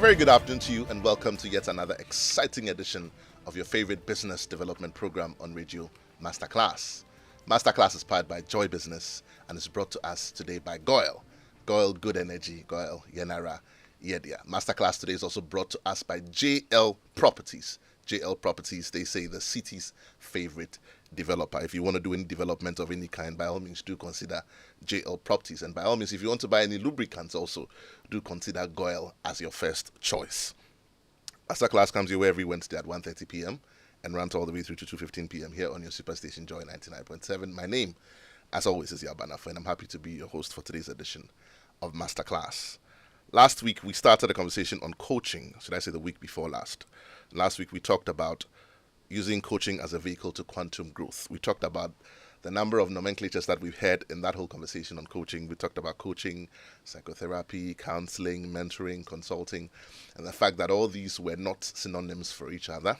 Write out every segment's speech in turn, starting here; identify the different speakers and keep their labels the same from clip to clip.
Speaker 1: very good afternoon to you, and welcome to yet another exciting edition of your favorite business development program on radio, Masterclass. Masterclass is powered by Joy Business and is brought to us today by Goyle. Goyle Good Energy, Goyle Yenara Yedia. Masterclass today is also brought to us by JL Properties. JL Properties, they say the city's favorite developer. If you want to do any development of any kind, by all means do consider JL Properties. And by all means, if you want to buy any lubricants also, do consider Goyle as your first choice. Masterclass comes your way every Wednesday at 1:30 p.m. and runs all the way through to 2:15 p.m. here on your superstation Joy 99.7. My name, as always, is Yaw Anim Barnafo, and I'm happy to be your host for today's edition of Masterclass. Last week, we started a conversation on coaching. Should I say the week before last? Last week, we talked about using coaching as a vehicle to quantum growth. We talked about the number of nomenclatures that we've had in that whole conversation on coaching. We talked about coaching, psychotherapy, counseling, mentoring, consulting, and the fact that all these were not synonyms for each other,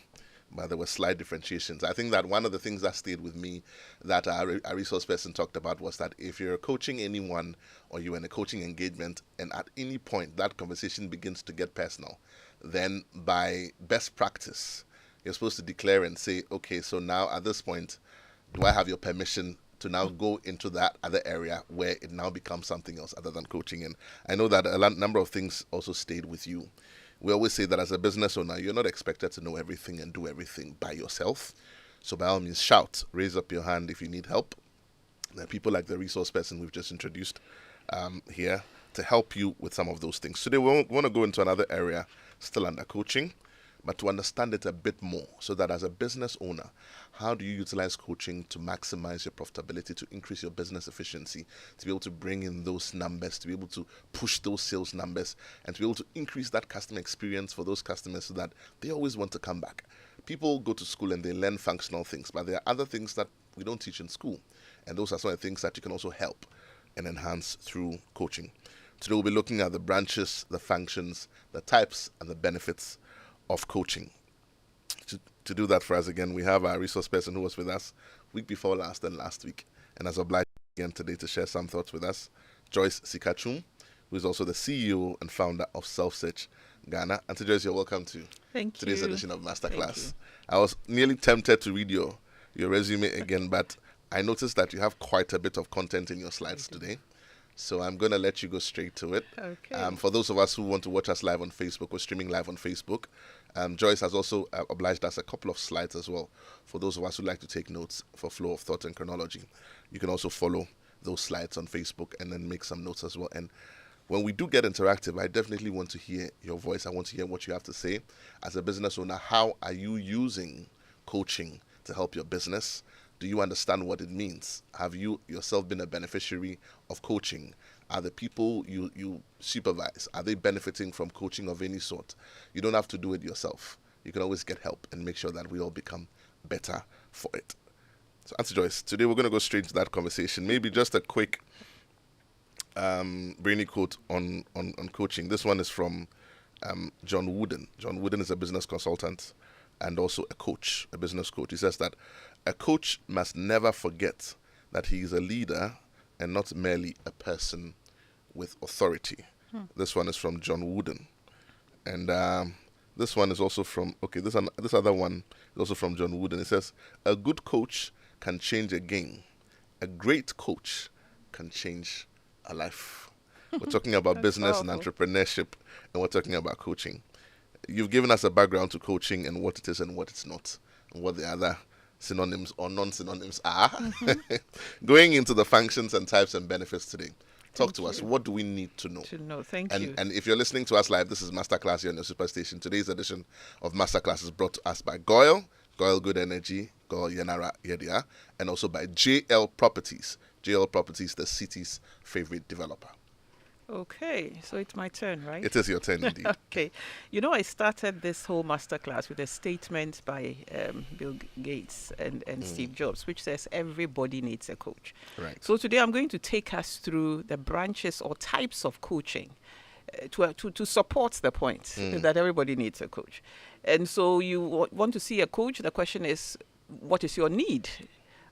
Speaker 1: but there were slight differentiations. I think that one of the things that stayed with me that a resource person talked about was that if you're coaching anyone or you're in a coaching engagement and at any point that conversation begins to get personal, then by best practice, you're supposed to declare and say, okay, so now at this point, do I have your permission to now go into that other area where it now becomes something else other than coaching? And I know that a number of things also stayed with you. We always say that as a business owner, you're not expected to know everything and do everything by yourself. So by all means, shout, raise up your hand if you need help. There are people like the resource person we've just introduced here to help you with some of those things. Today, we want to go into another area still under coaching, but to understand it a bit more, so that as a business owner, how do you utilize coaching to maximize your profitability, to increase your business efficiency, to be able to bring in those numbers, to be able to push those sales numbers, and to be able to increase that customer experience for those customers so that they always want to come back. People go to school and they learn functional things, but there are other things that we don't teach in school, and those are some of the things that you can also help and enhance through coaching. Today we'll be looking at the branches, the functions, the types, and the benefits of coaching. To do that for us again, we have our resource person who was with us week before last and last week, and has obliged again today to share some thoughts with us. Joyce Sika Twum, who is also the CEO and founder of Search Ghana. And to Joyce, you're welcome to today's edition of Masterclass. I was nearly tempted to read your resume again, but I noticed that you have quite a bit of content in your slides today. So I'm going to let you go straight to it. Okay. For those of us who want to watch us live on Facebook, we're streaming live on Facebook. Joyce has also obliged us a couple of slides as well. For those of us who like to take notes for flow of thought and chronology, you can also follow those slides on Facebook and then make some notes as well. And when we do get interactive, I definitely want to hear your voice. I want to hear what you have to say. As a business owner, how are you using coaching to help your business? Do you understand what it means? Have you yourself been a beneficiary of coaching? Are the people you supervise, are they benefiting from coaching of any sort? You don't have to do it yourself. You can always get help and make sure that we all become better for it. So, Auntie Joyce, today we're going to go straight to that conversation. Maybe just a quick brainy quote on coaching. This one is from John Wooden. John Wooden is a business consultant and also a coach, a business coach. He says that a coach must never forget that he is a leader and not merely a person with authority. This one is from John Wooden. And this one is also from, this other one is also from John Wooden. It says, a good coach can change a game. A great coach can change a life. We're talking about business and entrepreneurship, and we're talking about coaching. You've given us a background to coaching and what it is and what it's not, and what the other synonyms or non-synonyms are. Going into the functions and types and benefits today. Talk to us. What do we need to know?
Speaker 2: Thank you.
Speaker 1: And if you're listening to us live, this is Masterclass here on your superstation. Today's edition of Masterclass is brought to us by Goyle Good Energy, Goyle Yenara Yedia, and also by JL Properties. JL Properties, the city's favorite developer.
Speaker 2: Okay, so it's my turn, right?
Speaker 1: It is your turn, indeed.
Speaker 2: Okay. You know, I started this whole masterclass with a statement by Bill Gates and Steve Jobs, which says everybody needs a coach.
Speaker 1: Right.
Speaker 2: So today I'm going to take us through the branches or types of coaching to support the point that everybody needs a coach. And so you want to see a coach. The question is, what is your need?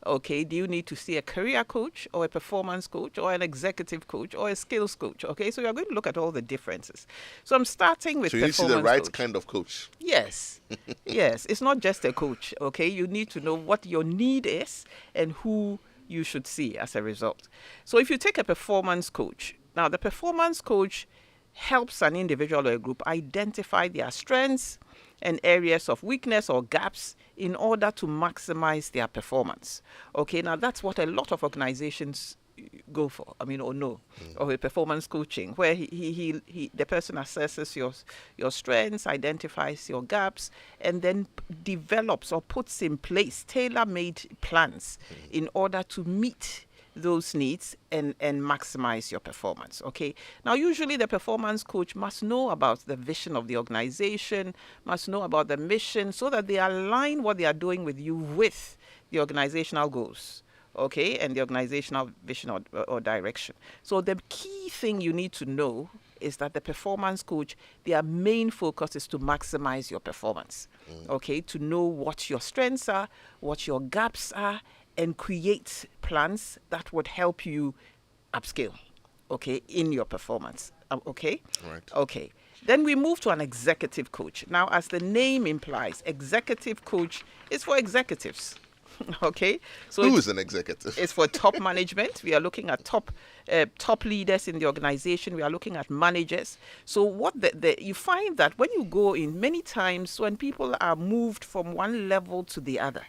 Speaker 2: Okay, do you need to see a career coach or a performance coach or an executive coach or a skills coach? Okay, so you're going to look at all the differences. So I'm starting with
Speaker 1: So you need to see
Speaker 2: performance
Speaker 1: the right
Speaker 2: coach.
Speaker 1: kind of coach.
Speaker 2: Yes. Yes. It's not just a coach. Okay. You need to know what your need is and who you should see as a result. So if you take a performance coach, now the performance coach helps an individual or a group identify their strengths and areas of weakness or gaps in order to maximize their performance. Okay, now that's what a lot of organizations go for. I mean, or no, or a performance coaching, where the person assesses your strengths, identifies your gaps, and then develops or puts in place tailor-made plans in order to meet those needs and maximize your performance. Okay. Now, usually the performance coach must know about the vision of the organization, must know about the mission, so that they align what they are doing with you with the organizational goals. Okay, and the organizational vision or direction. So the key thing you need to know is that the performance coach, their main focus is to maximize your performance. Okay, to know what your strengths are, what your gaps are, and create plans that would help you upscale, okay, in your performance. Okay?
Speaker 1: Right.
Speaker 2: Okay. Then we move to an executive coach. Now, as the name implies, executive coach is for executives. Okay? So
Speaker 1: who is an executive?
Speaker 2: It's for top management. We are looking at top leaders in the organization. We are looking at managers. So what you find that when you go in, many times when people are moved from one level to the other,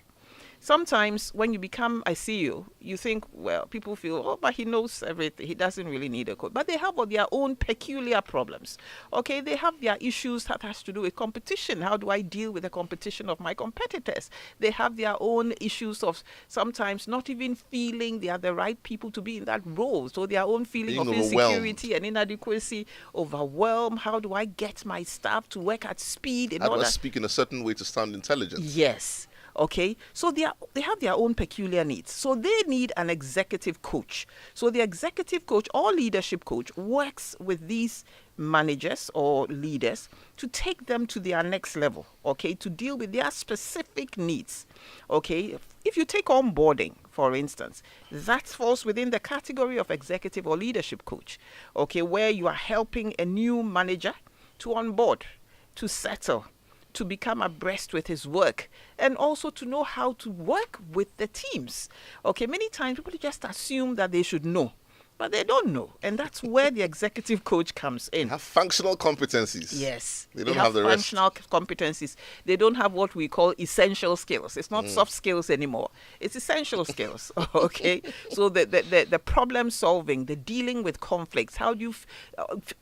Speaker 2: sometimes when you become a CEO, you think, well, people feel, oh, but he knows everything. He doesn't really need a coach. But they have their own peculiar problems. Okay, they have their issues that has to do with competition. How do I deal with the competition of my competitors? They have their own issues of sometimes not even feeling they are the right people to be in that role. So their own feeling of insecurity and inadequacy, overwhelmed. How do I get my staff to work at speed?
Speaker 1: How do I speak in a certain way to sound intelligent?
Speaker 2: Yes. Okay, so they have their own peculiar needs. So they need an executive coach. So the executive coach or leadership coach works with these managers or leaders to take them to their next level, okay, to deal with their specific needs. Okay, if you take onboarding, for instance, that falls within the category of executive or leadership coach, okay, where you are helping a new manager to onboard, to settle, to become abreast with his work, and also to know how to work with the teams. Okay, many times people just assume that they should know, but they don't know. And that's where the executive coach comes in.
Speaker 1: They have functional competencies.
Speaker 2: Yes.
Speaker 1: They don't have the
Speaker 2: functional
Speaker 1: rest.
Speaker 2: competencies. They don't have what we call essential skills. It's not soft skills anymore. It's essential skills. Okay. So the problem solving, the dealing with conflicts, how do you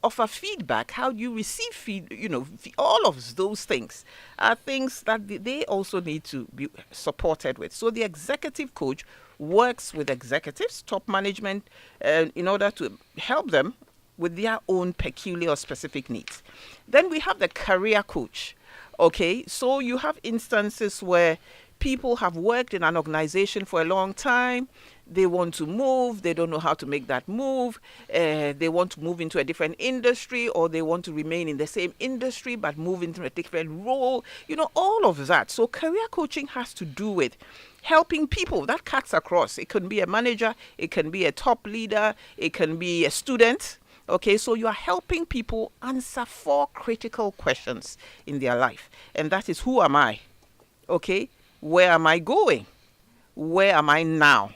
Speaker 2: offer feedback, how do you receive all of those things are things that they also need to be supported with. So the executive coach works with executives, top management, in order to help them with their own peculiar or specific needs. Then we have the career coach. Okay, so you have instances where people have worked in an organization for a long time. They want to move. They don't know how to make that move. They want to move into a different industry, or they want to remain in the same industry but move into a different role. All of that. So career coaching has to do with helping people. That cuts across. It can be a manager. It can be a top leader. It can be a student. Okay, so you are helping people answer 4 critical questions in their life. And that is, who am I? Okay, where am I going? Where am I now?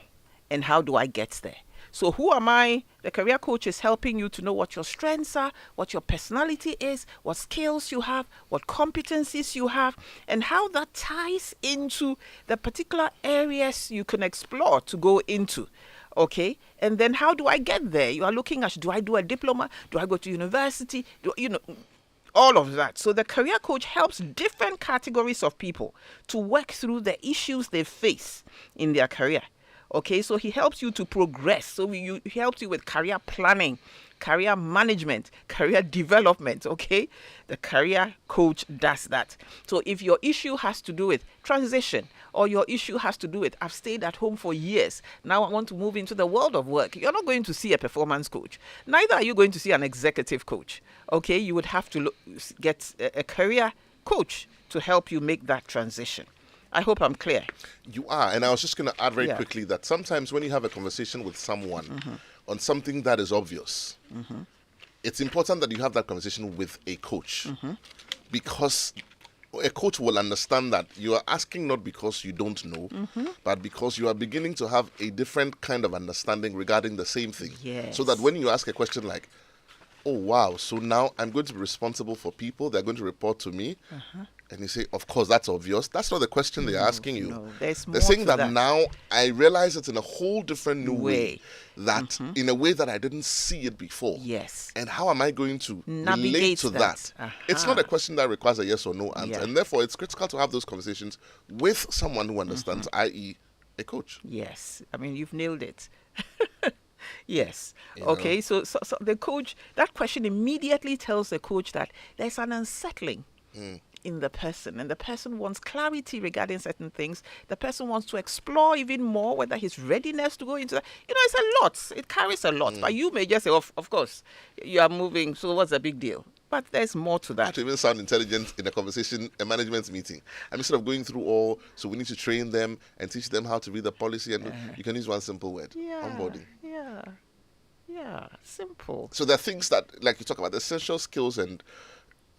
Speaker 2: And how do I get there? So who am I? The career coach is helping you to know what your strengths are, what your personality is, what skills you have, what competencies you have, and how that ties into the particular areas you can explore to go into. Okay, and then how do I get there? You are looking at, do I do a diploma? Do I go to university? All of that. So the career coach helps different categories of people to work through the issues they face in their career. Okay, so he helps you to progress. So he helps you with career planning, career management, career development. Okay, the career coach does that. So if your issue has to do with transition, or your issue has to do with, I've stayed at home for years, now I want to move into the world of work, you're not going to see a performance coach. Neither are you going to see an executive coach. Okay, you would have to get a career coach to help you make that transition. I hope I'm clear.
Speaker 1: You are. And I was just going to add very quickly that sometimes when you have a conversation with someone on something that is obvious, it's important that you have that conversation with a coach, because a coach will understand that you are asking not because you don't know, but because you are beginning to have a different kind of understanding regarding the same thing.
Speaker 2: Yes.
Speaker 1: So that when you ask a question like, oh, wow, so now I'm going to be responsible for people, they're going to report to me, and you say, of course, that's obvious. That's not the question they're asking you.
Speaker 2: No, there's more
Speaker 1: they're saying
Speaker 2: to
Speaker 1: that now I realize it in a whole different new way. That in a way that I didn't see it before.
Speaker 2: Yes.
Speaker 1: And how am I going to
Speaker 2: Navigate
Speaker 1: relate to that? It's not a question that requires a yes or no answer.
Speaker 2: Yeah.
Speaker 1: And therefore, it's critical to have those conversations with someone who understands, i.e., a coach.
Speaker 2: Yes. I mean, you've nailed it. Yes.
Speaker 1: You
Speaker 2: Okay. So the coach, that question immediately tells the coach that there's an unsettling in the person, and the person wants clarity regarding certain things. The person wants to explore even more whether his readiness to go into that. It's a lot. It carries a lot. But you may just say, of course, you are moving, so what's the big deal? But there's more to that.
Speaker 1: To even sound intelligent in a conversation, a management meeting. And instead of going through so we need to train them and teach them how to read the policy, and you can use one simple word, onboarding.
Speaker 2: Yeah, simple.
Speaker 1: So there are things that, like you talk about, the essential skills and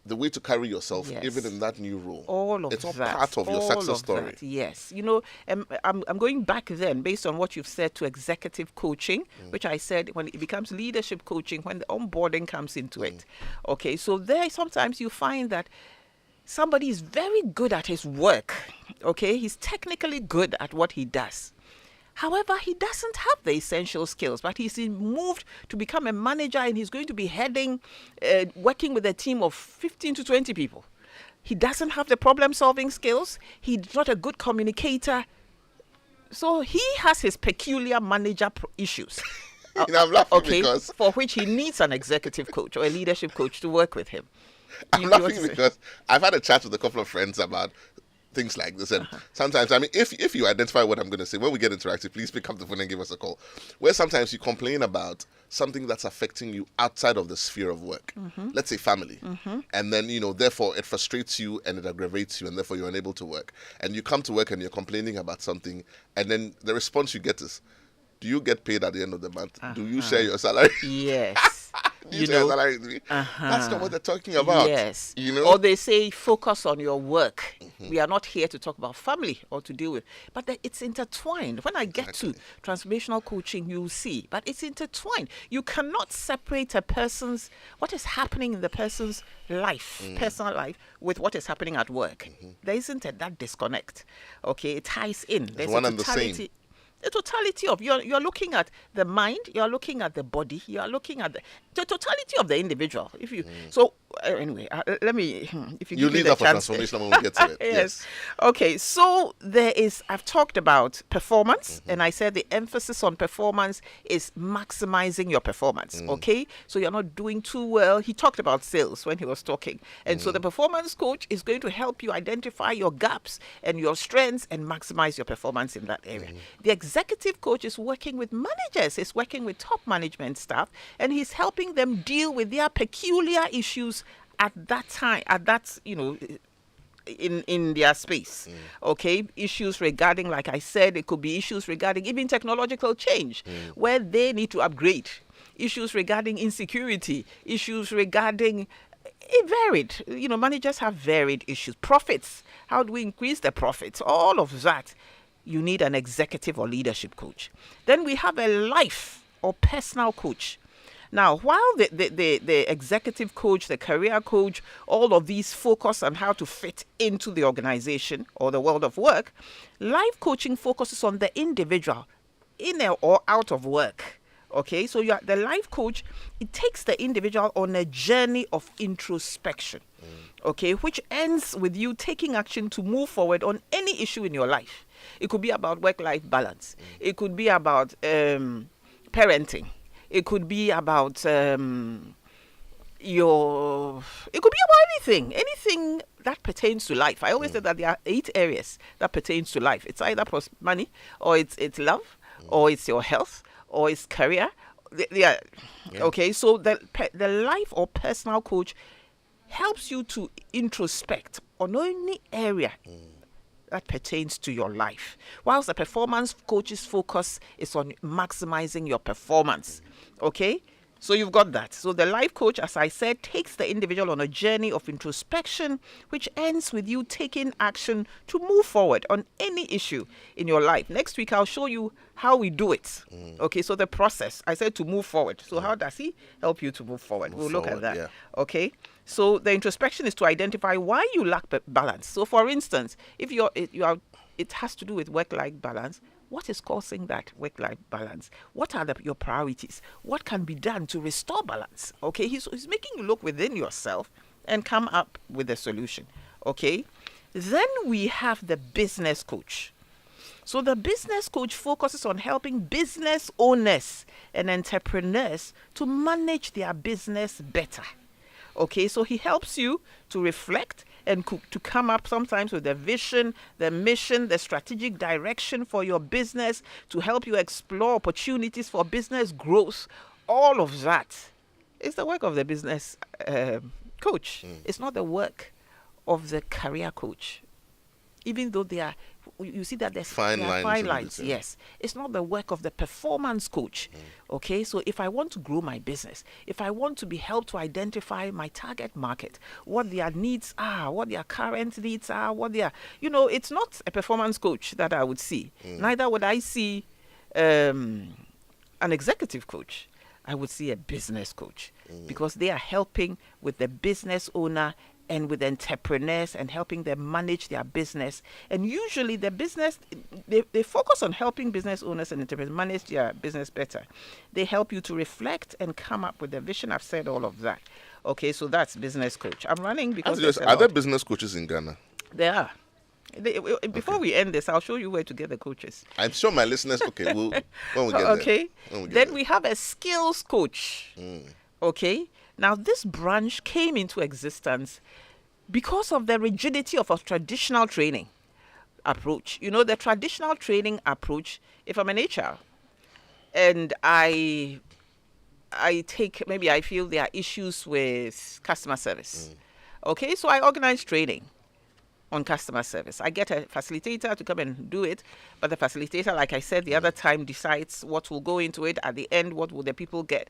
Speaker 1: the way to carry yourself, even in that new role. It's all part of your success story.
Speaker 2: That, yes. I'm going back then, based on what you've said, to executive coaching, which I said when it becomes leadership coaching, when the onboarding comes into it. Okay, so there sometimes you find that somebody is very good at his work. Okay, he's technically good at what he does. However, he doesn't have the essential skills, but he's moved to become a manager, and he's going to be working with a team of 15 to 20 people. He doesn't have the problem-solving skills. He's not a good communicator. So he has his peculiar manager issues.
Speaker 1: I'm laughing because...
Speaker 2: for which he needs an executive coach or a leadership coach to work with him.
Speaker 1: I'm laughing because I've had a chat with a couple of friends about things like this, and sometimes, I mean, if you identify what I'm going to say, when we get interactive, please pick up the phone and give us a call. Where sometimes you complain about something that's affecting you outside of the sphere of work, let's say family, and then therefore it frustrates you and it aggravates you, and therefore you're unable to work, and you come to work and you're complaining about something, and then the response you get is, do you get paid at the end of the month? Do you share your salary?
Speaker 2: Yes.
Speaker 1: That's not what they're talking about.
Speaker 2: Yes. Or they say focus on your work. We are not here to talk about family or to deal with, but it's intertwined. When I get to transformational coaching, you'll see, but it's intertwined. You cannot separate what is happening in the person's life, personal life, with what is happening at work. There isn't that disconnect. Okay, it ties in. There's
Speaker 1: one and the same.
Speaker 2: The totality of you're looking at the mind, you're looking at the body, you're looking at the totality of the individual. If you anyway, let me if you give me
Speaker 1: leave
Speaker 2: the
Speaker 1: that for
Speaker 2: chance.
Speaker 1: transformation when we get to it.
Speaker 2: Yes. Okay. So I've talked about performance, and I said the emphasis on performance is maximizing your performance. Okay. So you're not doing too well. He talked about sales when he was talking, and so the performance coach is going to help you identify your gaps and your strengths and maximize your performance in that area. The executive coach is working with managers, is working with top management staff, and he's helping them deal with their peculiar issues at that time, in their space. Okay, issues regarding, like I said, it could be issues regarding even technological change, where they need to upgrade, issues regarding insecurity, issues regarding it varied. Managers have varied issues. Profits, how do we increase the profits? All of that. You need an executive or leadership coach. Then we have a life or personal coach. Now, while the executive coach, the career coach, all of these focus on how to fit into the organization or the world of work, life coaching focuses on the individual, in or out of work. Okay, so the life coach, it takes the individual on a journey of introspection. Okay, which ends with you taking action to move forward on any issue in your life. It could be about work-life balance. It could be about parenting. It could be about it could be about anything that pertains to life. I always say that there are 8 areas that pertains to life. It's either money, or it's love, or it's your health, or it's career. Okay, so the life or personal coach helps you to introspect on any area that pertains to your life. Whilst the performance coach's focus is on maximizing your performance. Okay? So you've got that. So the life coach, as I said, takes the individual on a journey of introspection, which ends with you taking action to move forward on any issue in your life. Next week, I'll show you how we do it. Okay, so the process. I said to move forward. So how does he help you to move forward? We'll look at that.
Speaker 1: Yeah.
Speaker 2: Okay. So the introspection is to identify why you lack balance. So for instance, if it has to do with work-life balance. What is causing that work-life balance? What are your priorities? What can be done to restore balance? Okay, he's making you look within yourself and come up with a solution. Okay, then we have the business coach. So the business coach focuses on helping business owners and entrepreneurs to manage their business better. Okay, so he helps you to reflect and to come up sometimes with the vision, the mission, the strategic direction for your business, to help you explore opportunities for business growth. All of that is the work of the business coach. It's not the work of the career coach. Even though you see that there's fine lines. Yes, it's not the work of the performance coach. Okay, so if I want to grow my business, if I want to be helped to identify my target market, what their needs are, what their current needs are, it's not a performance coach that I would see. Neither would I see an executive coach. I would see a business coach because they are helping with the business owner and with entrepreneurs and helping them manage their business. And usually the business, they focus on helping business owners and entrepreneurs manage their business better. They help you to reflect and come up with a vision. I've said all of that. Okay, so that's business coach. I'm running because
Speaker 1: are there business coaches in Ghana?
Speaker 2: There are. Before we end this, I'll show you where to get the coaches.
Speaker 1: I'm sure my listeners, when we get there.
Speaker 2: Okay. Then we have a skills coach. Okay. Now, this branch came into existence because of the rigidity of a traditional training approach. The traditional training approach, if I'm an HR and I feel there are issues with customer service. Okay, so I organize training on customer service. I get a facilitator to come and do it, but the facilitator, like I said the other time, decides what will go into it. At the end, what will the people get?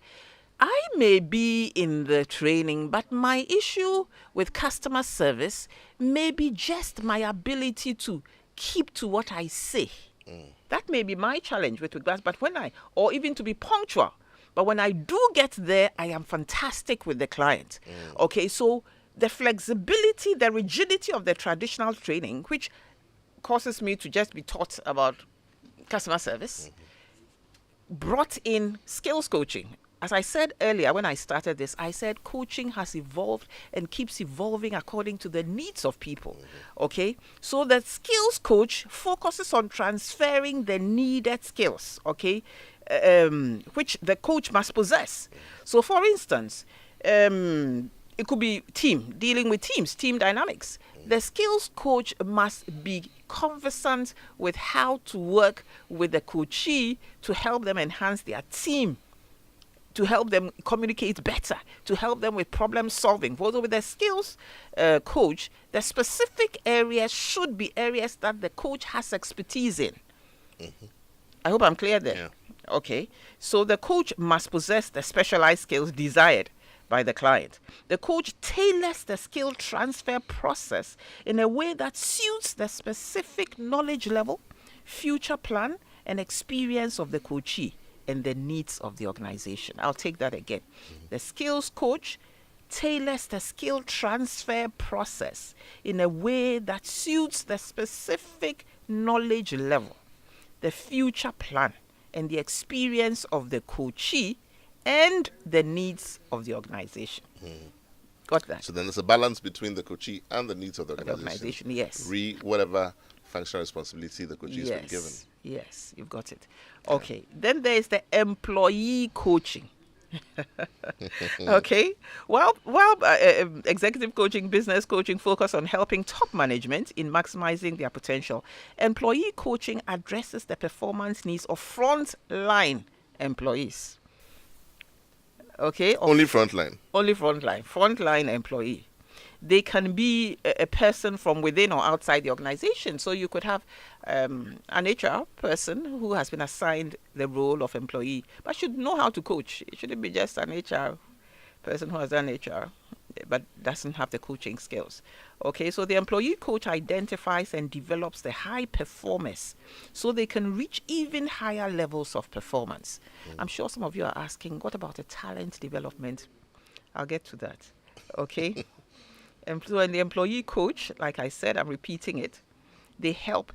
Speaker 2: I may be in the training, but my issue with customer service may be just my ability to keep to what I say. That may be my challenge with regards, or even to be punctual. But when I do get there, I am fantastic with the client. Okay, so the flexibility, the rigidity of the traditional training, which causes me to just be taught about customer service, brought in skills coaching. As I said earlier when I started this, I said coaching has evolved and keeps evolving according to the needs of people. Okay, so the skills coach focuses on transferring the needed skills, okay, which the coach must possess. So for instance, it could be dealing with teams, team dynamics. The skills coach must be conversant with how to work with the coachee to help them enhance their team, to help them communicate better, to help them with problem solving. Although with the skills coach, the specific areas should be areas that the coach has expertise in. I hope I'm clear there.
Speaker 1: Yeah.
Speaker 2: Okay. So the coach must possess the specialized skills desired by the client. The coach tailors the skill transfer process in a way that suits the specific knowledge level, future plan, and experience of the coachee and the needs of the organization. I'll take that again. The skills coach tailors the skill transfer process in a way that suits the specific knowledge level, the future plan, and the experience of the coachee and the needs of the organization. Got that?
Speaker 1: So then there's a balance between the coachee and the needs of the organization.
Speaker 2: Yes.
Speaker 1: Whatever functional responsibility the coachee has been given.
Speaker 2: Yes, you've got it. Okay. Then there is the employee coaching. Okay. While executive coaching, business coaching focus on helping top management in maximizing their potential, employee coaching addresses the performance needs of frontline employees. Okay.
Speaker 1: Only frontline.
Speaker 2: Frontline employee. They can be a person from within or outside the organization. So you could have an HR person who has been assigned the role of employee, but should know how to coach. It shouldn't be just an HR person who has done HR, but doesn't have the coaching skills. Okay, so the employee coach identifies and develops the high performers so they can reach even higher levels of performance. I'm sure some of you are asking, what about the talent development? I'll get to that. Okay. And the employee coach, like I said, I'm repeating it, they help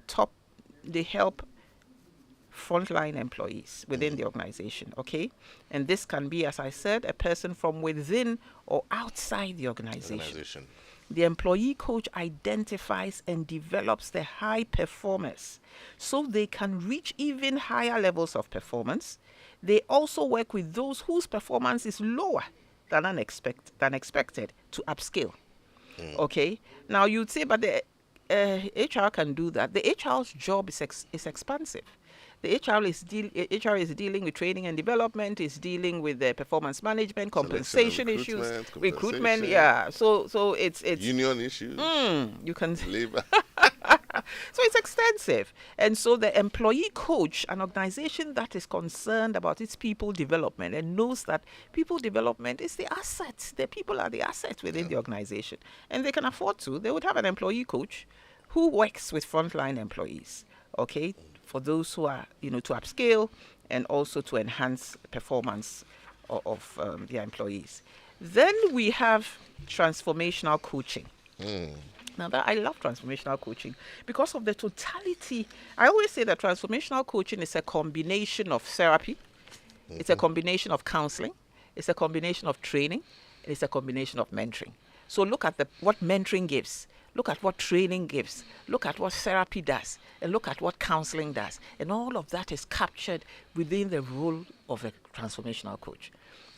Speaker 2: frontline employees within the organization, okay? And this can be, as I said, a person from within or outside the organization. The employee coach identifies and develops the high performers so they can reach even higher levels of performance. They also work with those whose performance is lower than expected to upskill. Okay. Now you'd say, but the HR can do that. The HR's job is expansive. The HR is dealing with training and development. Is dealing with the performance management, compensation issues, recruitment. Yeah. So it's
Speaker 1: union issues.
Speaker 2: You can
Speaker 1: labor.
Speaker 2: So it's extensive. And so the employee coach, an organization that is concerned about its people development and knows that people development is the assets. The people are the assets within the organization. And they can afford to. They would have an employee coach who works with frontline employees, okay, for those who are, to upscale and also to enhance performance of their employees. Then we have transformational coaching. Now, I love transformational coaching because of the totality. I always say that transformational coaching is a combination of therapy, it's a combination of counseling, it's a combination of training, and it's a combination of mentoring. So look at what mentoring gives, look at what training gives, look at what therapy does, and look at what counseling does. And all of that is captured within the role of a transformational coach.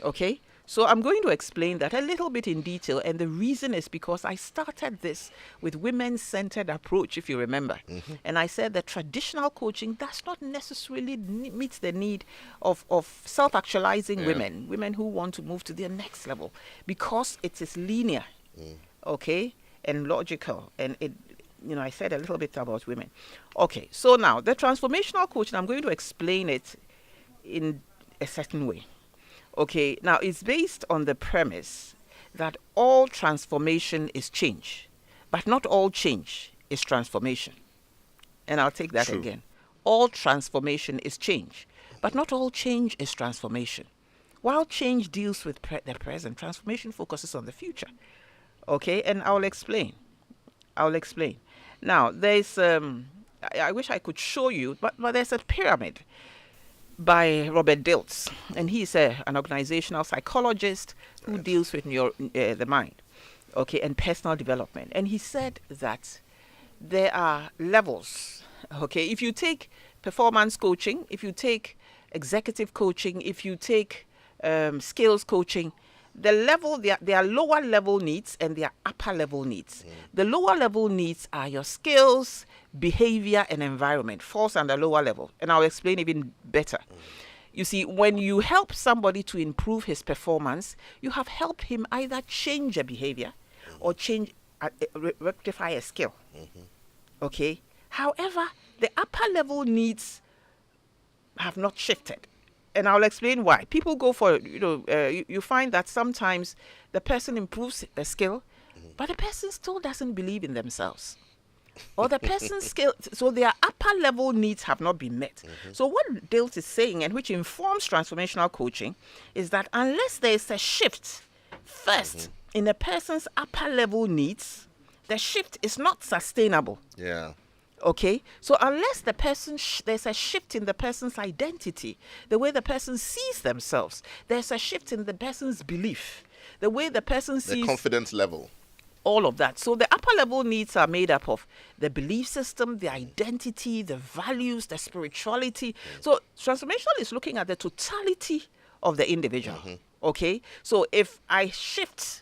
Speaker 2: Okay? So I'm going to explain that a little bit in detail, and the reason is because I started this with women-centered approach, if you remember. And I said that traditional coaching does not necessarily meet the need of self-actualizing women who want to move to their next level, because it is linear, okay, and logical. And it, I said a little bit about women. Okay, so now the transformational coaching, I'm going to explain it in a certain way. Okay, now it's based on the premise that all transformation is change, but not all change is transformation. And I'll take that again. All transformation is change, but not all change is transformation. While change deals with the present, transformation focuses on the future. Okay, and I'll explain. Now, there's, I wish I could show you, but there's a pyramid by Robert Dilts, and he's an organizational psychologist who deals with the mind, okay, and personal development. And he said that there are levels, okay. If you take performance coaching, if you take executive coaching, if you take skills coaching, there are lower level needs and there are upper level needs. The lower level needs are your skills, behavior, and environment, falls under lower level. And I'll explain even better. You see, when you help somebody to improve his performance, you have helped him either change a behavior or rectify a skill. Okay? However, the upper level needs have not shifted. And I'll explain why. People go for, you find that sometimes the person improves the skill, but the person still doesn't believe in themselves. Or the person's skill, so their upper level needs have not been met. So what Dale is saying, and which informs transformational coaching, is that unless there is a shift first in a person's upper level needs, the shift is not sustainable.
Speaker 1: Yeah.
Speaker 2: Okay, so unless the person there's a shift in the person's identity, the way the person sees themselves, there's a shift in the person's belief, the way the person sees
Speaker 1: the confidence level,
Speaker 2: all of that. So the upper level needs are made up of the belief system, the identity, the values, the spirituality. So transformational is looking at the totality of the individual. Okay, so if I shift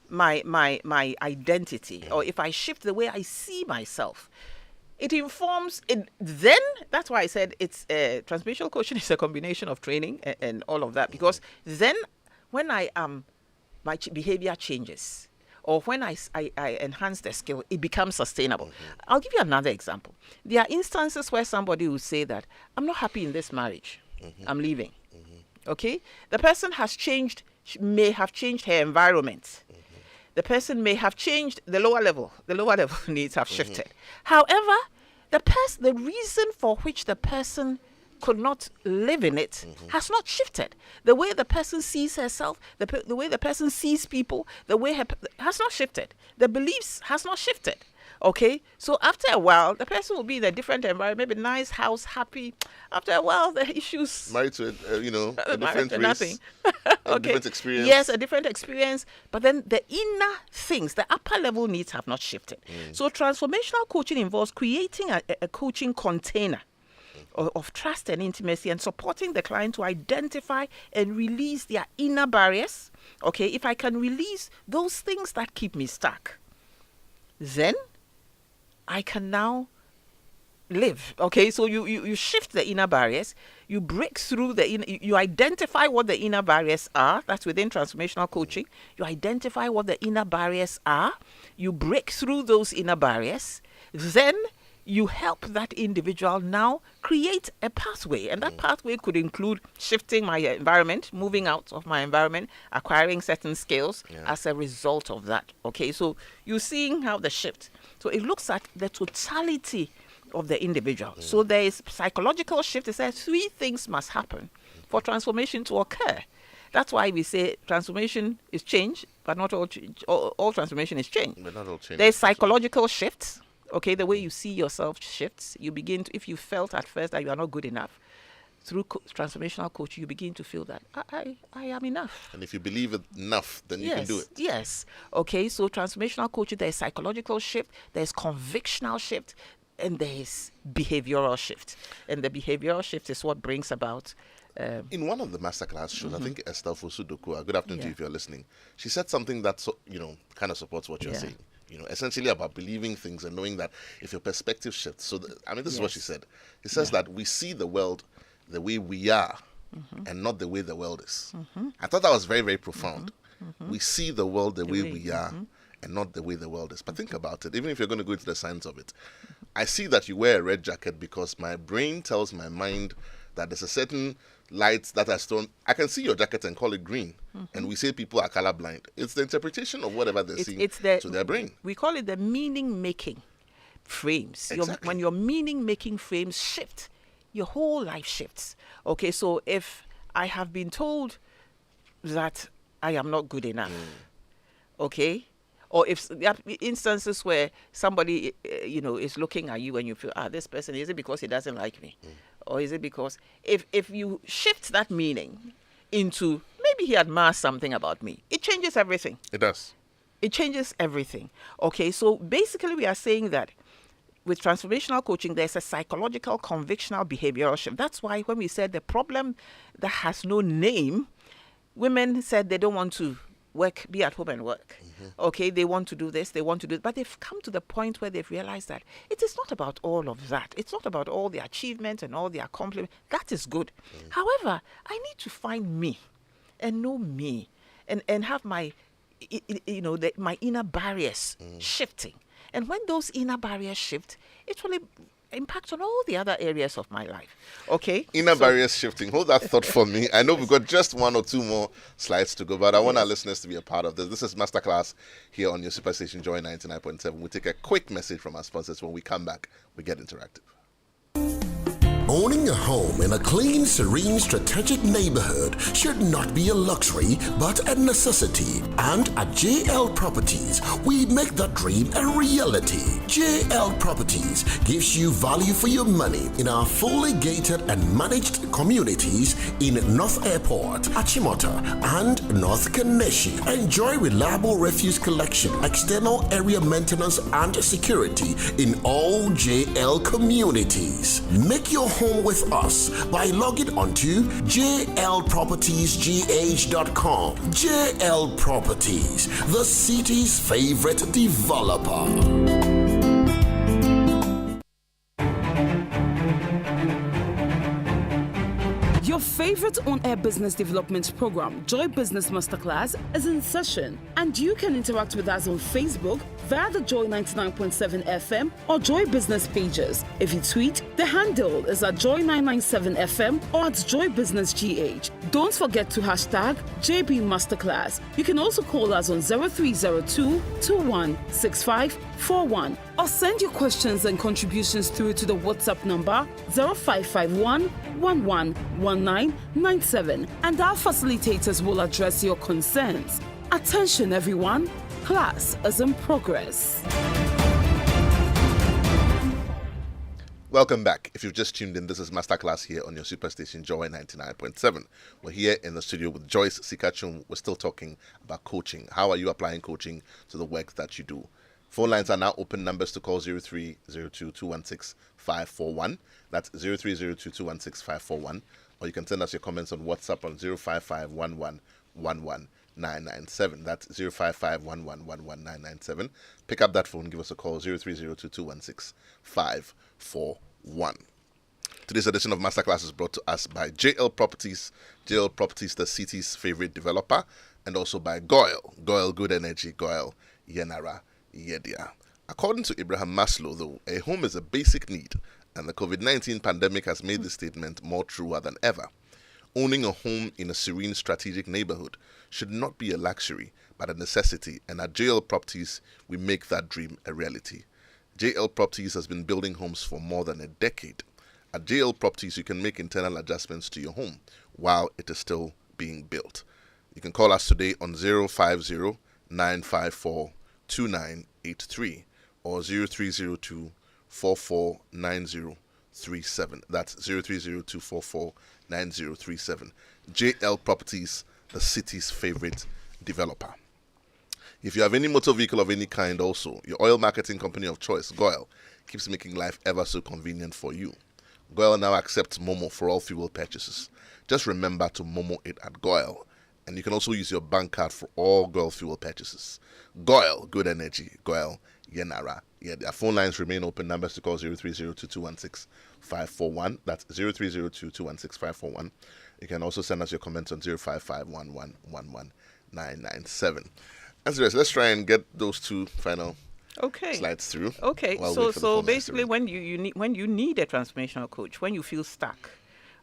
Speaker 2: my identity, or if I shift the way I see myself, it informs it. Then that's why I said it's transformational coaching is a combination of training and all of that, because then when I am, my behavior changes, or when I enhance the skill, it becomes sustainable. I'll give you another example. There are instances where somebody will say that, I'm not happy in this marriage. I'm leaving. Okay? The person may have changed her environment. The person may have changed the lower level. The lower level needs have shifted. However, the reason for which the person could not live in it has not shifted. The way the person sees herself, the way the person sees people, has not shifted. The beliefs has not shifted. Okay, so after a while, the person will be in a different environment, maybe nice house, happy. After a while, the issues
Speaker 1: married to a different race,
Speaker 2: nothing.
Speaker 1: a different experience.
Speaker 2: Yes, a different experience. But then the inner things, the upper level needs have not shifted. So transformational coaching involves creating a coaching container of trust and intimacy, and supporting the client to identify and release their inner barriers. Okay, if I can release those things that keep me stuck, then I can now live. Okay, so you shift the inner barriers, you break through you identify what the inner barriers are. That's within transformational coaching. You identify what the inner barriers are, you break through those inner barriers, then you help that individual now create a pathway. And that pathway could include shifting my environment, moving out of my environment, acquiring certain skills as a result of that. Okay, so you're seeing how the shift. So it looks at the totality of the individual. So there is psychological shift. It says 3 things must happen for transformation to occur. That's why we say transformation is change, but not all change. All transformation is change.
Speaker 1: But not all change.
Speaker 2: There's psychological shifts. Okay, the way you see yourself shifts. You begin to, if you felt at first that you are not good enough, through transformational coaching, you begin to feel that I am enough.
Speaker 1: And if you believe it enough, then you can do it.
Speaker 2: Yes. Okay, so transformational coaching, there's psychological shift, there's convictional shift, and there's behavioral shift. And the behavioral shift is what brings about...
Speaker 1: in one of the masterclass shows, I think Estelle Fosu-Dokua, good afternoon to you if you're listening, she said something that kind of supports what you're saying. Essentially about believing things and knowing that if your perspective shifts. So, this is what she said. It says that we see the world the way we are and not the way the world is. I thought that was very, very profound. We see the world the way we are and not the way the world is. But think about it. Even if you're going to go into the science of it, I see that you wear a red jacket because my brain tells my mind that there's a certain light that has thrown. I can see your jacket and call it green. And we say people are colorblind. It's the interpretation of whatever they're seeing to their brain.
Speaker 2: We call it the meaning-making frames.
Speaker 1: Exactly.
Speaker 2: When your meaning-making frames shift, your whole life shifts. Okay, so if I have been told that I am not good enough, okay, or if there are instances where somebody, is looking at you and you feel, this person, is it because he doesn't like me? Or is it because if you shift that meaning into maybe he admires something about me, it changes everything.
Speaker 1: It does.
Speaker 2: It changes everything. Okay, so basically we are saying that with transformational coaching, there's a psychological, convictional, behavioral shift. That's why when we said the problem that has no name, women said they don't want to be at home and work. Okay, they want to do this, they want to do it, but they've come to the point where they've realized that it is not about all of that. It's not about all the achievements and all the accomplishments. That is good. However, I need to find me and know me and have my, my inner barriers shifting. And when those inner barriers shift, it will impact on all the other areas of my life. Okay?
Speaker 1: Inner barriers shifting. Hold that thought for me. I know we've got just 1 or 2 more slides to go, but I want our listeners to be a part of this. This is Masterclass here on your Superstation Joy 99.7. We'll take a quick message from our sponsors. When we come back, we get interactive.
Speaker 3: Owning a home in a clean, serene, strategic neighborhood should not be a luxury, but a necessity. And at JL Properties, we make that dream a reality. JL Properties gives you value for your money in our fully gated and managed communities in North Airport, Achimota, and North Kaneshi. Enjoy reliable refuse collection, external area maintenance, and security in all JL communities. Make your home with us by logging on to jlpropertiesgh.com. JL Properties, the city's favorite developer.
Speaker 4: Your favorite on-air business development program, Joy Business Masterclass, is in session, and you can interact with us on Facebook via the Joy 99.7 FM or Joy Business pages. If you tweet, the handle is at Joy 997 FM or at Joy Business GH. Don't forget to hashtag JB Masterclass. You can also call us on 0302 216541 or send your questions and contributions through to the WhatsApp number 0551 111997, and our facilitators will address your concerns. Attention everyone, class is in progress.
Speaker 1: Welcome back. If you've just tuned in, this is Masterclass here on your superstation Joy 99.7. We're here in the studio with Joyce Sika Twum. We're still talking about coaching. How are you applying coaching to the work that you do? Phone lines are now open. Numbers to call 0302216541. That's 0302216541. Or you can send us your comments on WhatsApp on 05511111997. That's 05511111997. Pick up that phone. Give us a call 0302216541. Today's edition of Masterclass is brought to us by JL Properties. JL Properties, the city's favorite developer, and also by Goyle. Goyle Good Energy. Goyle Yenara Yedia. According to Abraham Maslow, though, a home is a basic need, and the COVID-19 pandemic has made this statement more truer than ever. Owning a home in a serene strategic neighborhood should not be a luxury, but a necessity, and at JL Properties, we make that dream a reality. JL Properties has been building homes for more than a decade. At JL Properties, you can make internal adjustments to your home while it is still being built. You can call us today on 050 954 2983 or 0302 449037. That's 0302 449037. JL Properties, the city's favorite developer. If you have any motor vehicle of any kind also, your oil marketing company of choice, Goyle, keeps making life ever so convenient for you. Goyle now accepts Momo for all fuel purchases. Just remember to Momo it at Goyle. And you can also use your bank card for all Goyle fuel purchases. Goyle, Good Energy. Goyle, Yenara. Yeah, their phone lines remain open. Numbers to call 0302216541. That's 0302216541. You can also send us your comments on 05511111997. Let's try and get those two final slides through.
Speaker 2: Okay, so basically when you need a transformational coach, when you feel stuck,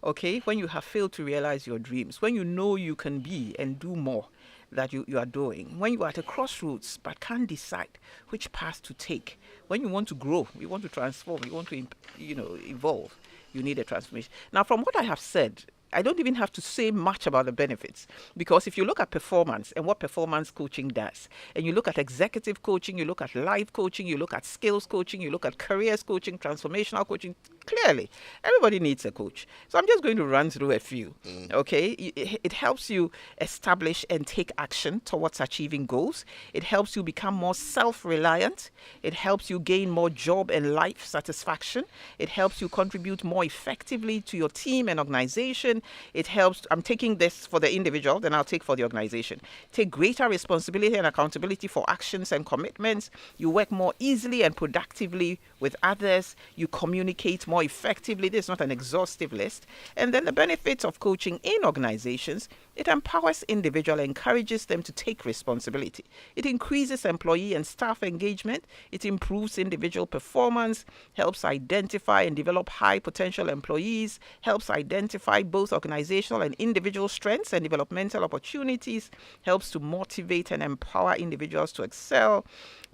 Speaker 2: okay, when you have failed to realize your dreams, when you know you can be and do more that you are doing, when you are at a crossroads but can't decide which path to take, when you want to grow, you want to transform, you want to evolve, you need a transformation. Now, from what I have said, I don't even have to say much about the benefits, because if you look at performance and what performance coaching does, and you look at executive coaching, you look at life coaching, you look at skills coaching, you look at careers coaching, transformational coaching, clearly everybody needs a coach. So I'm just going to run through a few. Okay, it helps you establish and take action towards achieving goals. It helps you become more self-reliant. It helps you gain more job and life satisfaction. It helps you contribute more effectively to your team and organization. It helps, I'm taking this for the individual, then I'll take for the organization. Take greater responsibility and accountability for actions and commitments. You work more easily and productively with others. You communicate more effectively. This is not an exhaustive list. And then the benefits of coaching in organizations: it empowers individuals, encourages them to take responsibility. It increases employee and staff engagement. It improves individual performance, helps identify and develop high potential employees, helps identify both organizational and individual strengths and developmental opportunities, helps to motivate and empower individuals to excel,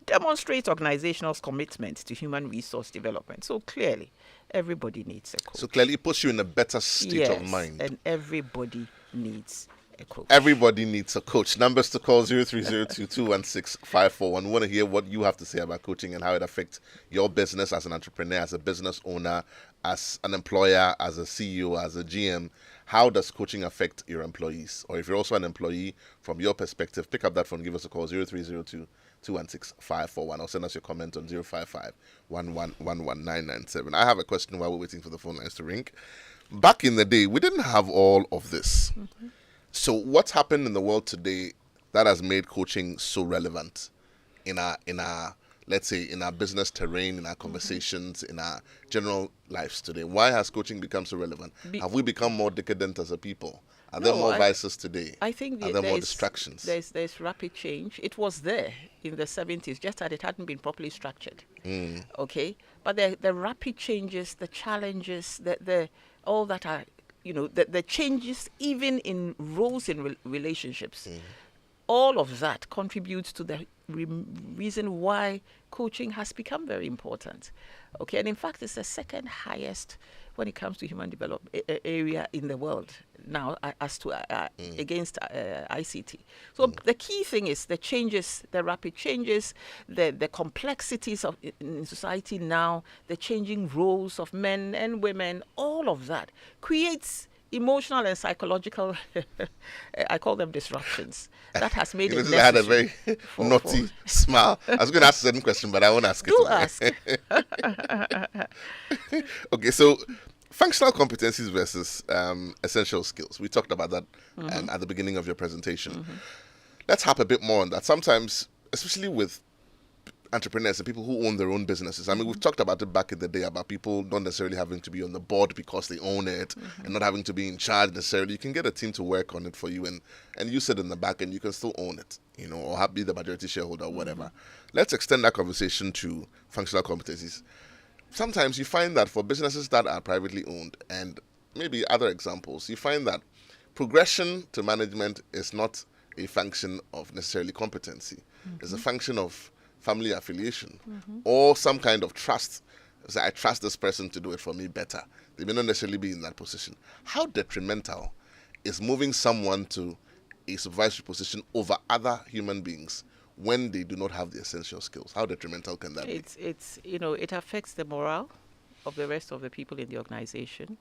Speaker 2: demonstrates organizational commitment to human resource development. So clearly, everybody needs a coach.
Speaker 1: So clearly it puts you in a better state of mind.
Speaker 2: And everybody needs a coach.
Speaker 1: Everybody needs a coach. Numbers to call 0302216541. We want to hear what you have to say about coaching and how it affects your business as an entrepreneur, as a business owner, as an employer, as a CEO, as a GM. How does coaching affect your employees? Or if you're also an employee, from your perspective, pick up that phone, give us a call 0302216541, or send us your comment on 05511111997. I have a question while we're waiting for the phone lines to ring. Back in the day, we didn't have all of this. So what's happened in the world today that has made coaching so relevant in our let's say, in our business terrain, in our conversations, in our general lives today? Why has coaching become so relevant? Have we become more decadent as a people? Are there more vices today?
Speaker 2: I think
Speaker 1: Are there more distractions?
Speaker 2: There's rapid change. It was there in the 70s, just that it hadn't been properly structured. Okay, but the rapid changes, the challenges, the all that are, the changes even in roles in relationships. All of that contributes to the reason why coaching has become very important. Okay, and in fact, it's the second highest when it comes to human development area in the world now, as to against ICT. So the key thing is the changes, the rapid changes, the complexities of in society now, the changing roles of men and women. All of that creates emotional and psychological, I call them disruptions. That has made it necessary.
Speaker 1: I had a very naughty smile. I was going to ask a certain question, but I won't ask it.
Speaker 2: Do ask.
Speaker 1: Okay, so functional competencies versus essential skills. We talked about that at the beginning of your presentation. Let's harp a bit more on that. Sometimes, especially with entrepreneurs and people who own their own businesses. I mean, we've talked about it back in the day about people not necessarily having to be on the board because they own it and not having to be in charge necessarily. You can get a team to work on it for you and you sit in the back and you can still own it, or be the majority shareholder or whatever. Let's extend that conversation to functional competencies. Sometimes you find that for businesses that are privately owned and maybe other examples, you find that progression to management is not a function of necessarily competency. It's a function of family affiliation or some kind of trust. So I trust this person to do it for me better. They may not necessarily be in that position. How detrimental is moving someone to a supervisory position over other human beings when they do not have the essential skills? How detrimental can that be?
Speaker 2: It affects the morale of the rest of the people in the organization.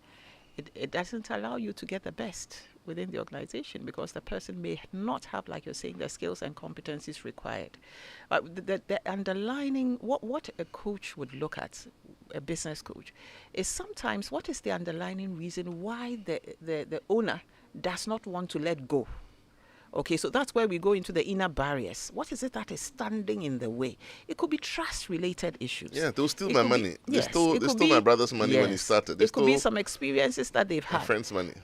Speaker 2: It doesn't allow you to get the best within the organization because the person may not have, like you're saying, the skills and competencies required. The underlining, what a coach would look at, a business coach, is sometimes what is the underlining reason why the owner does not want to let go. Okay, so that's where we go into the inner barriers. What is it that is standing in the way? It could be trust-related issues.
Speaker 1: Yeah, they'll steal my money. They stole my brother's money when he started.
Speaker 2: It could be some experiences that they've had.
Speaker 1: My friend's money.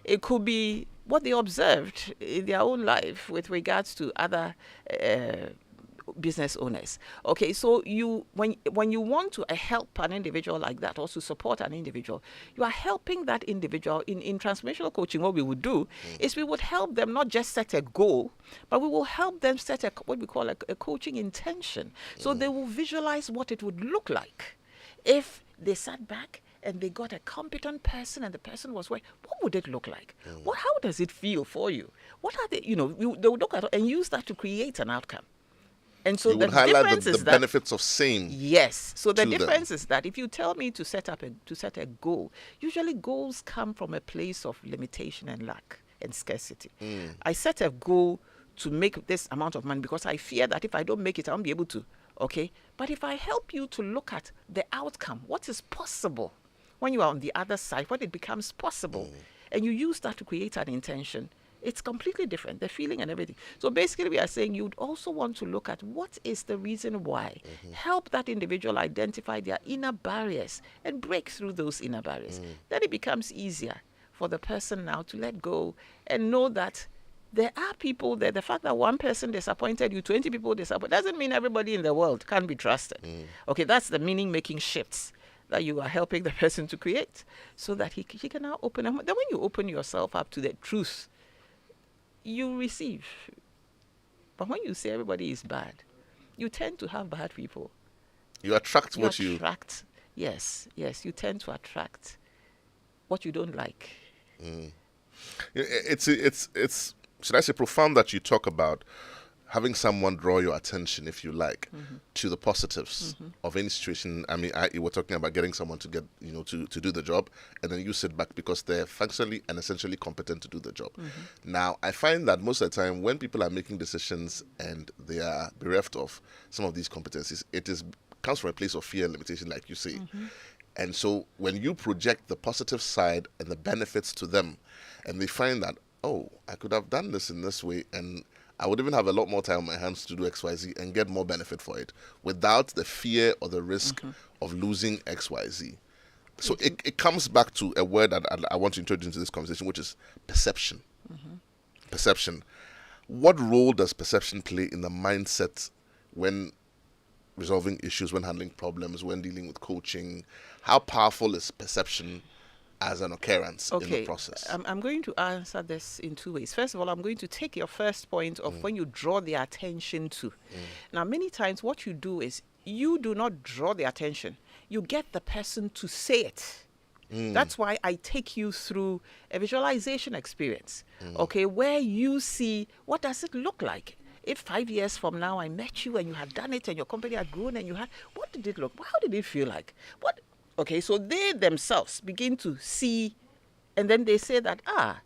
Speaker 2: It could be what they observed in their own life with regards to other business owners. Okay, so when you want to help an individual like that or to support an individual, you are helping that individual. In transformational coaching, what we would do is we would help them not just set a goal, but we will help them set what we call a coaching intention. So they will visualize what it would look like if they sat back and they got a competent person and the person was working. What would it look like? How does it feel for you? What are they would look at it and use that to create an outcome. And so
Speaker 1: you would highlight the benefits of same.
Speaker 2: Yes. So the difference is that if you tell me to set a goal, usually goals come from a place of limitation and lack and scarcity. I set a goal to make this amount of money because I fear that if I don't make it, I won't be able to. Okay. But if I help you to look at the outcome, what is possible when you are on the other side, when it becomes possible, and you use that to create an intention, it's completely different, the feeling and everything. So basically we are saying you'd also want to look at what is the reason why. Help that individual identify their inner barriers and break through those inner barriers. Then it becomes easier for the person now to let go and know that there are people there. The fact that one person disappointed you, 20 people disappointed, doesn't mean everybody in the world can be trusted. Okay, that's the meaning-making shifts that you are helping the person to create so that he can now open up. Then when you open yourself up to the truth, you receive. But when you say everybody is bad, you tend to have bad people.
Speaker 1: You attract what you...
Speaker 2: Yes, you tend to attract what you don't like.
Speaker 1: It's should I say profound that you talk about having someone draw your attention, if you like, to the positives of any situation. I mean, you were talking about getting someone to get, to do the job, and then you sit back because they're functionally and essentially competent to do the job. Now, I find that most of the time when people are making decisions and they are bereft of some of these competencies, comes from a place of fear and limitation, like you say. And so when you project the positive side and the benefits to them, and they find that, oh, I could have done this in this way, and I would even have a lot more time on my hands to do XYZ and get more benefit for it without the fear or the risk of losing XYZ. So it comes back to a word that I want to introduce into this conversation, which is perception. Perception. What role does perception play in the mindset when resolving issues, when handling problems, when dealing with coaching? How powerful is perception as an occurrence in the process?
Speaker 2: I'm going to answer this in two ways. First of all, I'm going to take your first point of when you draw the attention to. Now, many times what you do is you do not draw the attention. You get the person to say it. That's why I take you through a visualization experience, okay, where you see what does it look like. If 5 years from now I met you and you had done it and your company had grown and you had, what did it look? How did it feel like? What? Okay, so they themselves begin to see, and then they say that, I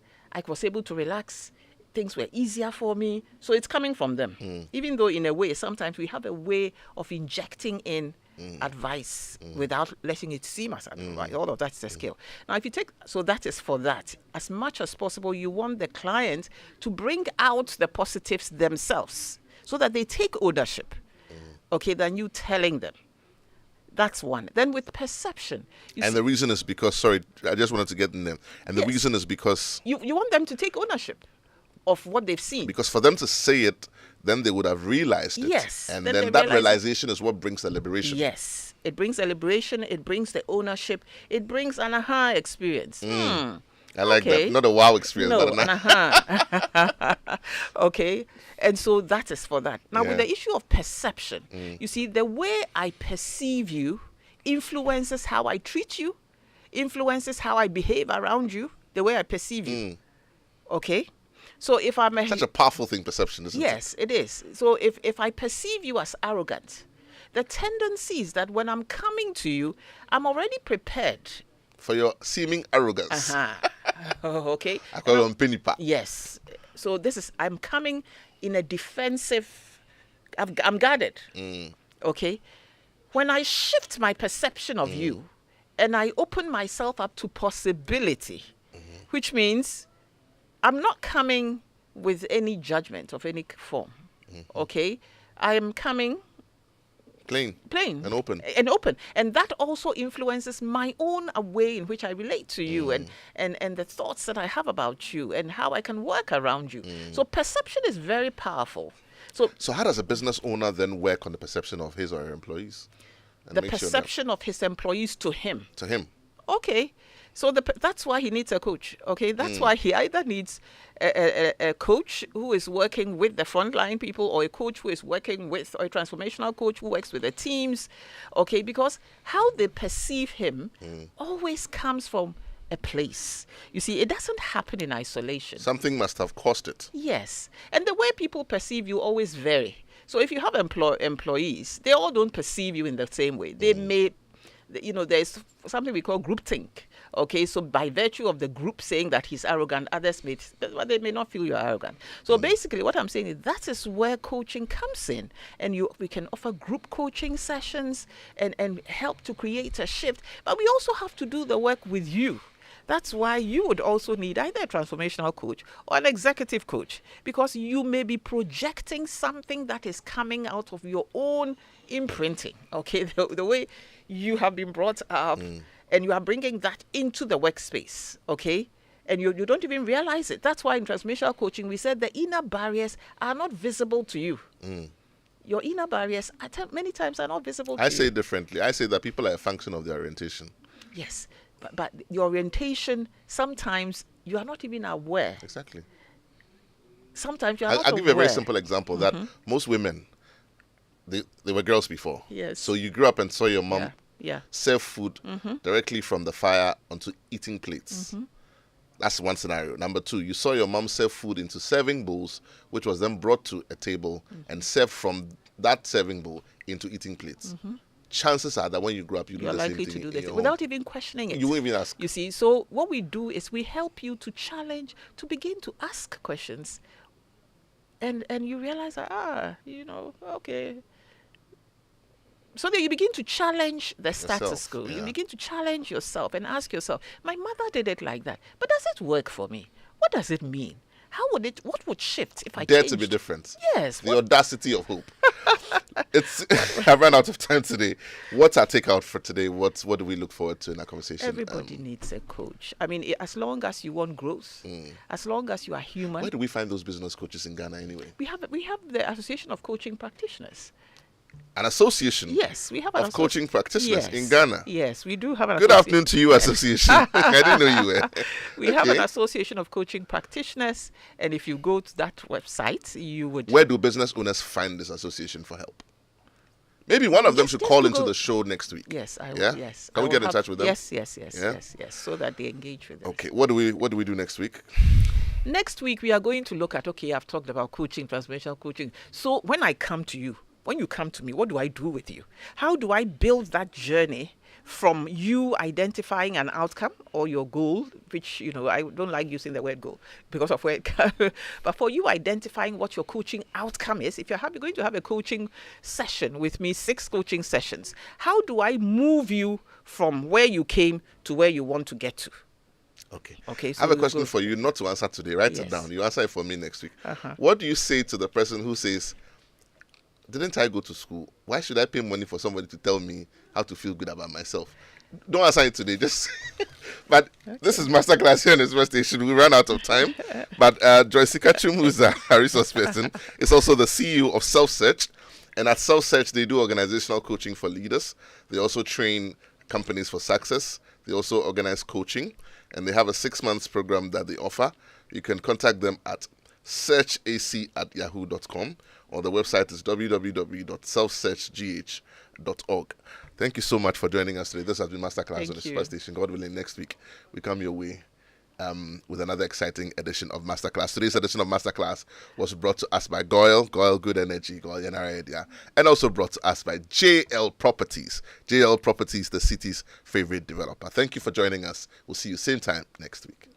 Speaker 2: was able to relax. Things were easier for me. So it's coming from them. Even though in a way, sometimes we have a way of injecting in advice without letting it seem as advice. All of that's a skill. Now, if you take, so that is for that. As much as possible, you want the client to bring out the positives themselves so that they take ownership, okay, than you telling them. That's one. Then with perception.
Speaker 1: The reason is because, sorry, I just wanted to get in there. And the reason is because
Speaker 2: you want them to take ownership of what they've seen.
Speaker 1: Because for them to say it, then they would have realized it.
Speaker 2: Yes.
Speaker 1: And then that realization is what brings the liberation.
Speaker 2: Yes. It brings the liberation. It brings the ownership. It brings an aha experience.
Speaker 1: I like that. Not a wow experience,
Speaker 2: no,
Speaker 1: but
Speaker 2: an aha. Okay. And so that is for that. Now, with the issue of perception, you see, the way I perceive you influences how I treat you, influences how I behave around you, the way I perceive you. Okay? So if I'm
Speaker 1: such a powerful thing, perception, isn't it?
Speaker 2: Yes, it is. So if I perceive you as arrogant, the tendency is that when I'm coming to you, I'm already prepared
Speaker 1: for your seeming arrogance.
Speaker 2: Okay.
Speaker 1: I call it on penny pa.
Speaker 2: Yes. So I'm coming in a defensive. I'm guarded. Okay. When I shift my perception of you, and I open myself up to possibility, which means I'm not coming with any judgment of any form, okay? I am coming
Speaker 1: plain and open.
Speaker 2: And that also influences my own way in which I relate to you and the thoughts that I have about you and how I can work around you. So perception is very powerful. So
Speaker 1: how does a business owner then work on the perception of his or her employees?
Speaker 2: The perception of his employees to him.
Speaker 1: To him.
Speaker 2: Okay. So that's why he needs a coach, okay? That's why he either needs a coach who is working with the frontline people or a coach who is working with, or a transformational coach who works with the teams, okay? Because how they perceive him always comes from a place. You see, it doesn't happen in isolation.
Speaker 1: Something must have caused it.
Speaker 2: Yes. And the way people perceive you always vary. So if you have employees, they all don't perceive you in the same way. They may, there's something we call groupthink. Okay, so by virtue of the group saying that he's arrogant, others they may not feel you're arrogant. So basically what I'm saying is that is where coaching comes in. And we can offer group coaching sessions and help to create a shift. But we also have to do the work with you. That's why you would also need either a transformational coach or an executive coach, because you may be projecting something that is coming out of your own imprinting, okay, the way you have been brought up, and you are bringing that into the workspace, okay? And you don't even realize it. That's why in transformational coaching, we said the inner barriers are not visible to you. Your inner barriers, many times, are not visible to you.
Speaker 1: I say it differently. I say that people are a function of their orientation.
Speaker 2: Yes. But your orientation, sometimes you are not even aware.
Speaker 1: Exactly.
Speaker 2: Sometimes you are not aware.
Speaker 1: I'll give you a very simple example that most women, they were girls before.
Speaker 2: Yes.
Speaker 1: So you grew up and saw your mom serve food directly from the fire onto eating plates. That's one scenario. Number two, you saw your mom serve food into serving bowls, which was then brought to a table and served from that serving bowl into eating plates. Chances are that when you grow up, you're
Speaker 2: likely to do the same without even questioning it.
Speaker 1: You won't even ask.
Speaker 2: You see, so what we do is we help you to challenge, to begin to ask questions, and you realize that, okay. So then you begin to challenge the status quo. You begin to challenge yourself and ask yourself, my mother did it like that, but does it work for me? What does it mean? what would shift if I
Speaker 1: Dare
Speaker 2: changed?
Speaker 1: to be different.
Speaker 2: Yes.
Speaker 1: The audacity of hope. I've run out of time today. What's our takeout for today? What do we look forward to in our conversation?
Speaker 2: Everybody needs a coach. I mean, as long as you want growth, as long as you are human.
Speaker 1: Where do we find those business coaches in Ghana anyway?
Speaker 2: We have the Association of Coaching Practitioners.
Speaker 1: An association
Speaker 2: Yes, we have an
Speaker 1: of coaching practitioners
Speaker 2: yes.
Speaker 1: in Ghana.
Speaker 2: Yes, we do have an
Speaker 1: Good afternoon to you, association. I didn't know you were.
Speaker 2: We have an association of coaching practitioners, and if you go to that website, you would.
Speaker 1: Where do business owners find this association for help? Maybe one of them should call into the show next week.
Speaker 2: Yes, I will.
Speaker 1: Yeah?
Speaker 2: Yes.
Speaker 1: Can we get in touch with them?
Speaker 2: Yes, so that they engage with us.
Speaker 1: Okay. What do we do next week?
Speaker 2: Next week we are going to look at, I've talked about coaching, transformational coaching. So when I come to you, when you come to me, what do I do with you? How do I build that journey from you identifying an outcome or your goal, which, I don't like using the word goal because of where it comes, but for you identifying what your coaching outcome is. If you're going to have a coaching session with me, 6 coaching sessions, how do I move you from where you came to where you want to get to? Okay. So
Speaker 1: I have a question for you, not to answer today. Write it down. You answer it for me next week. What do you say to the person who says, didn't I go to school? Why should I pay money for somebody to tell me how to feel good about myself? Don't answer it today. Just but this is Masterclass here on Express Station. We ran out of time. But Sika Twum, who's a resource person, is also the CEO of Search. And at Search, they do organizational coaching for leaders. They also train companies for success. They also organize coaching. And they have a 6-month program that they offer. You can contact them at searchac@yahoo.com, or the website is www.selfsearchgh.org. Thank you so much for joining us today. This has been Masterclass on the Super Station. God willing, next week we come your way with another exciting edition of Masterclass. Today's edition of Masterclass was brought to us by Goyle Good Energy, and also brought to us by JL Properties. JL Properties, the city's favorite developer. Thank you for joining us. We'll see you same time next week.